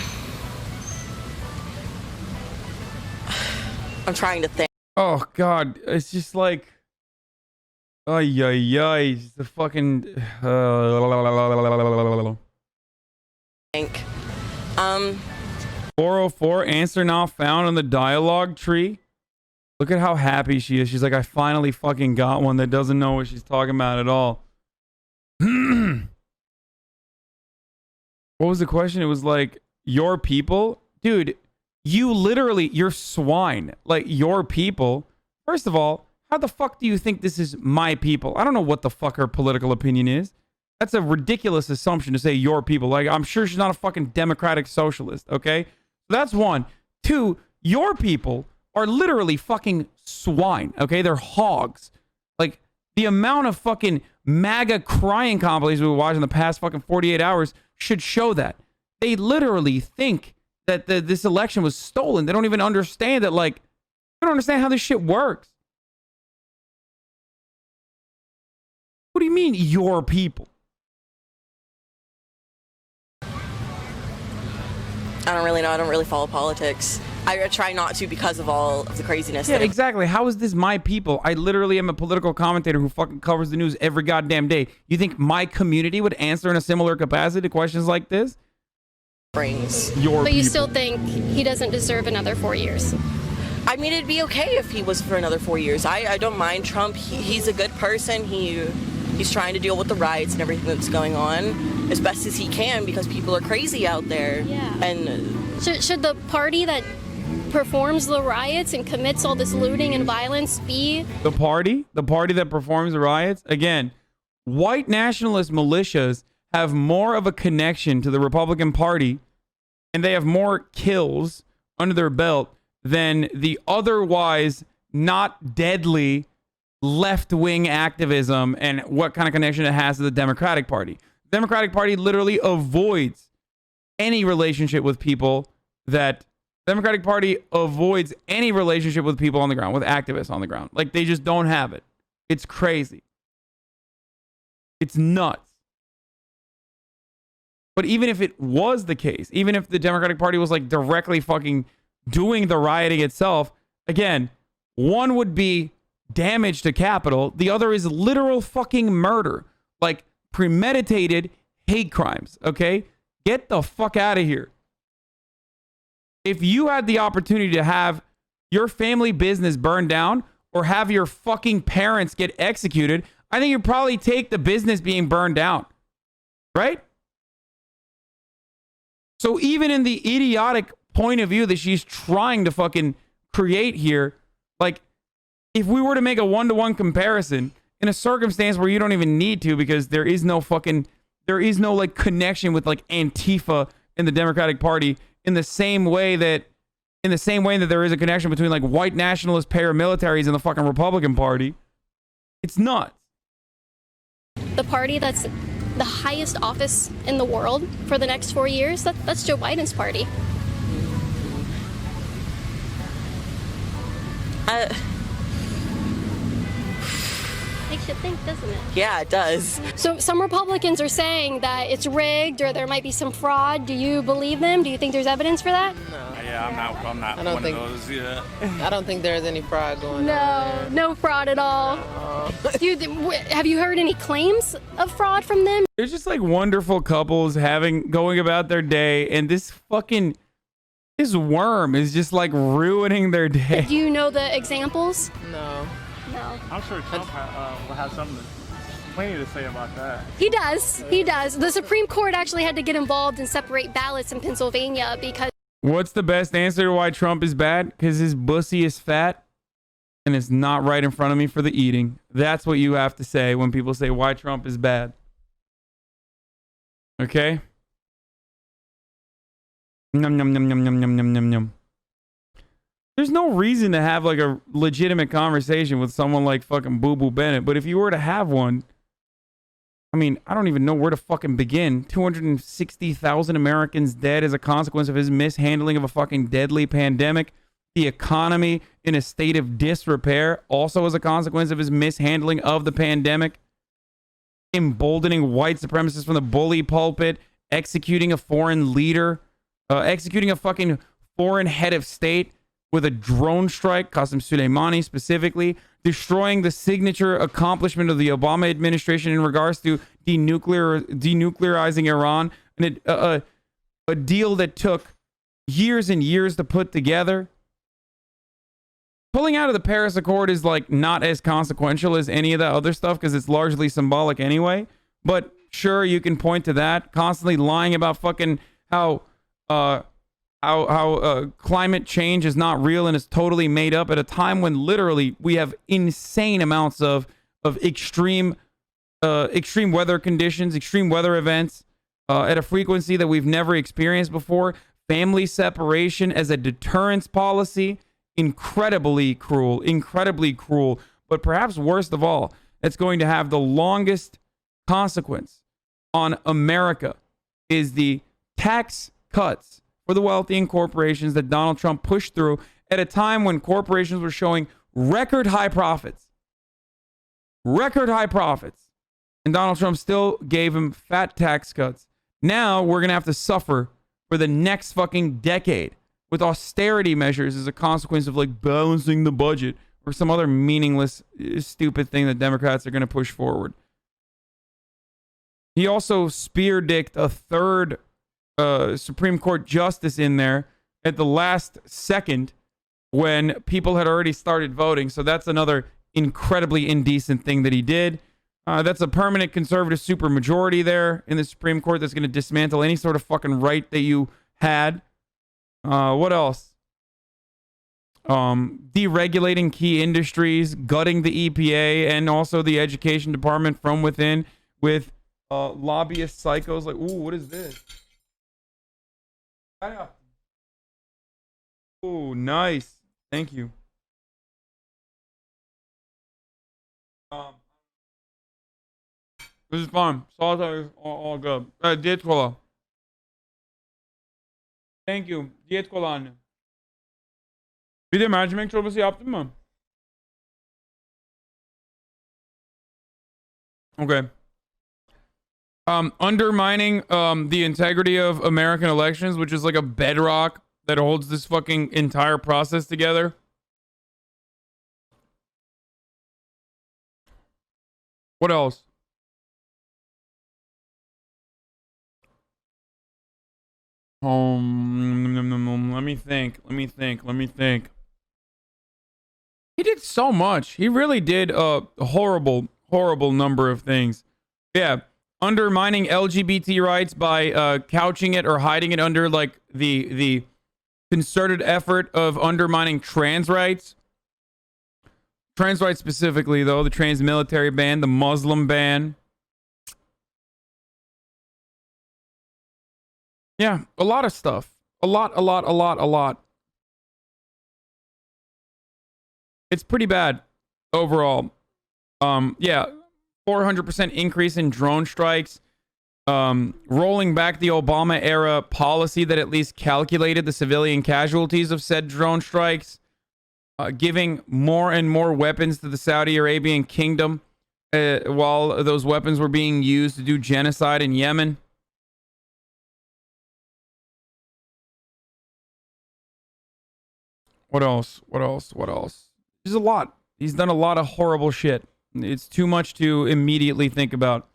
trying to think.
Oh God, it's just like, ay ay ay, the fucking. 404 answer now found on the dialogue tree. Look at how happy she is. She's like, I finally fucking got one that doesn't know what she's talking about at all. What was the question? It was like, your people? Dude, you literally, you're swine. Like, your people? First of all, how the fuck do you think this is my people? I don't know what the fuck her political opinion is. That's a ridiculous assumption to say your people. Like, I'm sure she's not a fucking democratic socialist, okay? That's one. Two, your people are literally fucking swine, okay? They're hogs. Like, the amount of fucking MAGA crying compilations we watched in the past fucking 48 hours should show that. They literally think that this election was stolen. They don't even understand that, like, they don't understand how this shit works. What do you mean, your people?
I don't really know. I don't really follow politics. I try not to because of all of the craziness.
Yeah, exactly. How is this my people? I literally am a political commentator who fucking covers the news every goddamn day. You think my community would answer in a similar capacity to questions like this?
Brings
your
But you
people.
still think he doesn't deserve another 4 years?
I mean, it'd be okay if he was for another 4 years. I don't mind Trump. He's a good person. He's trying to deal with the riots and everything that's going on as best as he can because people are crazy out there.
Yeah.
And
should the party that performs the riots and commits all this looting and violence be
the party that performs the riots? Again, white nationalist militias have more of a connection to the Republican Party and they have more kills under their belt than the otherwise not deadly left-wing activism and what kind of connection it has to the Democratic Party. The Democratic Party literally avoids any relationship with people that Democratic Party avoids any relationship with people on the ground, with activists on the ground. Like, they just don't have it. It's crazy. It's nuts. But even if it was the case, even if the Democratic Party was like directly fucking doing the rioting itself, again, one would be damage to capital. The other is literal fucking murder. Like premeditated hate crimes. Okay? Get the fuck out of here. If you had the opportunity to have your family business burned down or have your fucking parents get executed, I think you'd probably take the business being burned down. Right? So even in the idiotic point of view that she's trying to fucking create here, like, if we were to make a one-to-one comparison in a circumstance where you don't even need to because there is no like connection with like Antifa in the Democratic Party in the same way that there is a connection between like white nationalist paramilitaries and the fucking Republican Party. It's nuts.
the party that's the highest office in the world for the next 4 years? That's Joe Biden's party. Makes you think, doesn't it?
Yeah, it does.
So some Republicans are saying that it's rigged or there might be some fraud. Do you believe them? Do you think there's evidence for that?
No. Yeah, I'm not one of those. Yeah.
I don't think there's any fraud going on there.
No fraud at all. No. Have you heard any claims of fraud from them?
There's just like wonderful couples going about their day, and this worm is just like ruining their day.
Do you know the examples?
No.
I'm sure Trump will have something plenty to say about that.
He does. The Supreme Court actually had to get involved and separate ballots in Pennsylvania because...
What's the best answer to why Trump is bad? Because his pussy is fat and it's not right in front of me for the eating. That's what you have to say when people say why Trump is bad. Okay? Num num num num num num num num num. there's no reason to have like a legitimate conversation with someone like fucking BooBoo Bennett. But if you were to have one, I mean, I don't even know where to fucking begin. 260,000 Americans dead as a consequence of his mishandling of a fucking deadly pandemic. The economy in a state of disrepair, also as a consequence of his mishandling of the pandemic. Emboldening white supremacists from the bully pulpit. Executing a foreign leader. Executing a fucking foreign head of state with a drone strike, Qasem Soleimani specifically, destroying the signature accomplishment of the Obama administration in regards to denuclearizing Iran, and a deal that took years and years to put together. Pulling out of the Paris Accord is like not as consequential as any of that other stuff because it's largely symbolic anyway. But sure, you can point to that. Constantly lying about fucking how climate change is not real and is totally made up at a time when literally we have insane amounts of extreme weather conditions, extreme weather events at a frequency that we've never experienced before. Family separation as a deterrence policy, incredibly cruel, but perhaps worst of all, it's going to have the longest consequence on America is the tax cuts for the wealthy and corporations that Donald Trump pushed through at a time when corporations were showing record high profits. And Donald Trump still gave him fat tax cuts. Now we're going to have to suffer for the next fucking decade with austerity measures as a consequence of like balancing the budget or some other meaningless, stupid thing that Democrats are going to push forward. He also spear-dicked a third Supreme Court justice in there at the last second when people had already started voting. So that's another incredibly indecent thing that he did. That's a permanent conservative supermajority there in the Supreme Court that's going to dismantle any sort of fucking right that you had. What else? Deregulating key industries, gutting the EPA and also the education department from within with lobbyist psychos like, ooh, what is this? Oh, nice. Thank you. This is fun. Salt is all good. Diet cola. Thank you. Diyet kola anne. Bir de mercimek çorbası yaptın mı? Okay. Undermining the integrity of American elections, which is like a bedrock that holds this fucking entire process together. What else? Let me think. He did so much. He really did a horrible number of things. Yeah. Undermining LGBT rights by couching it or hiding it under like the concerted effort of undermining trans rights. Trans rights specifically, though, the trans military ban, the Muslim ban. Yeah, a lot of stuff. A lot. It's pretty bad overall. Yeah. 400% increase in drone strikes, rolling back the Obama era policy that at least calculated the civilian casualties of said drone strikes, giving more and more weapons to the Saudi Arabian kingdom while those weapons were being used to do genocide in Yemen. What else? There's a lot. He's done a lot of horrible shit. It's too much to immediately think about.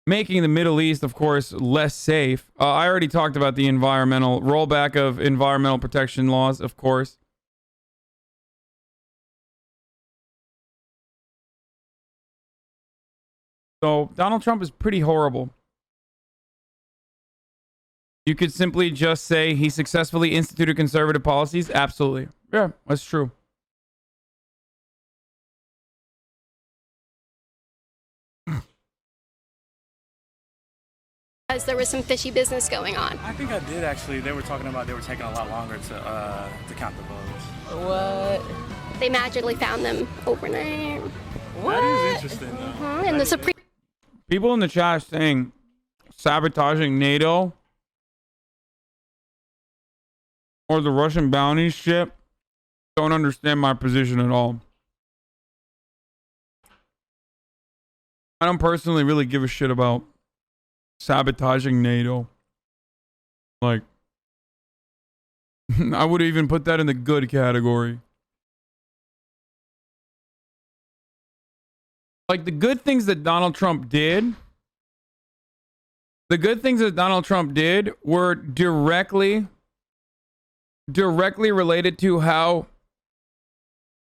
Making the Middle East, of course, less safe. I already talked about the environmental rollback of environmental protection laws, of course. So Donald Trump is pretty horrible. You could simply just say he successfully instituted conservative policies. Absolutely. Yeah, that's true.
because there was some fishy business going on.
I think I did actually. They were talking about they were taking a lot longer to count the votes.
What?
They magically found them overnight.
What? That is interesting though.
And the Supreme
People in the chat saying sabotaging NATO or the Russian bounty ship don't understand my position at all. I don't personally really give a shit about sabotaging NATO. Like, I would even put that in the good category. Like, the good things that Donald Trump did, were directly related to how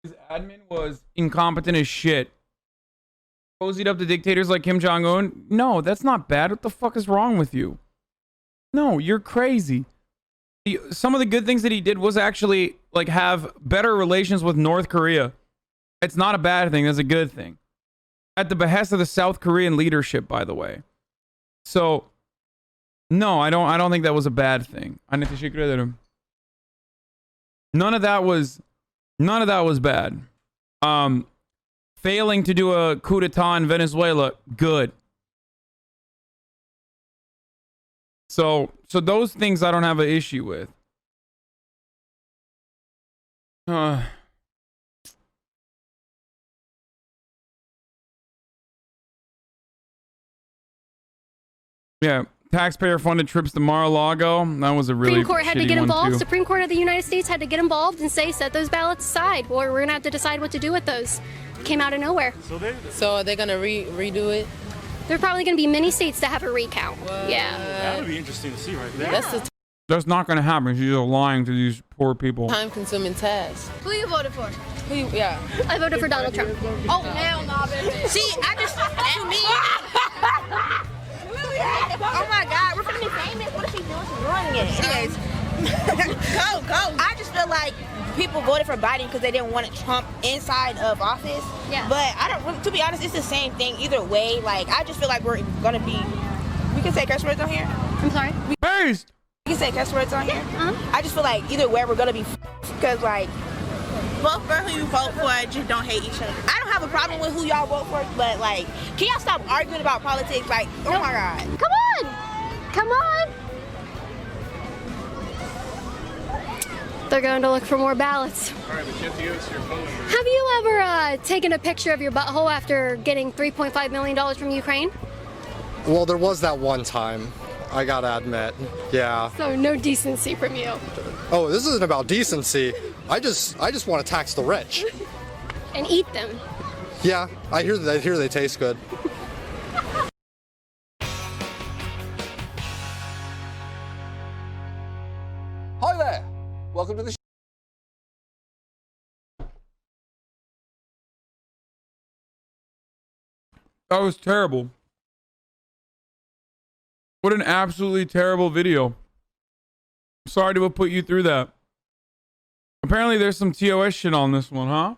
his admin was incompetent as shit. Cozied up to dictators like Kim Jong-un. No, that's not bad. What the fuck is wrong with you? No, you're crazy. Some of the good things that he did was actually like have better relations with North Korea. It's not a bad thing. That's a good thing. At the behest of the South Korean leadership, by the way. So, no, I don't think that was a bad thing. None of that was bad. Failing to do a coup d'etat in Venezuela, good. So those things I don't have an issue with. Yeah, taxpayer-funded trips to Mar-a-Lago. That was a really
Supreme Court had to get involved. Supreme Court of the United States had to get involved and say, set those ballots aside, or we're gonna have to decide what to do with those. Came out of nowhere.
So are they gonna redo it?
There are probably gonna be many states that have a recount. Yeah.
That would be interesting to see right there.
That's not going to happen. She's just lying to these poor people.
Time-consuming task.
Who you voted for?
Yeah.
I voted for Donald Trump.
Oh, hell no, baby. See, I just, and me. Oh my God, we're gonna be famous. What is she doing to ruin it? Anyways, go. I just feel like people voted for Biden because they didn't want Trump inside of office. Yeah. But I don't. To be honest, it's the same thing either way. Like I just feel like we're gonna be. We can say curse words on here.
I'm sorry.
Based.
We can say curse words on here. I just feel like either way we're gonna be because like. Vote for who you vote for, just don't hate each other. I don't have a problem with who y'all vote for, but like, can y'all stop arguing about politics? Like, oh my God.
Come on. They're going to look for more ballots.
All right, but you have to give us your phone number.
Have you ever taken a picture of your butthole after getting $3.5 million from Ukraine?
Well, there was that one time. I gotta admit, yeah.
So no decency from you.
Oh, this isn't about decency. I just want to tax the rich.
And eat them.
Yeah, I hear they taste good.
Hi there. Welcome to the
That was terrible. What an absolutely terrible video. Sorry to have put you through that. Apparently there's some TOS shit on this one, huh?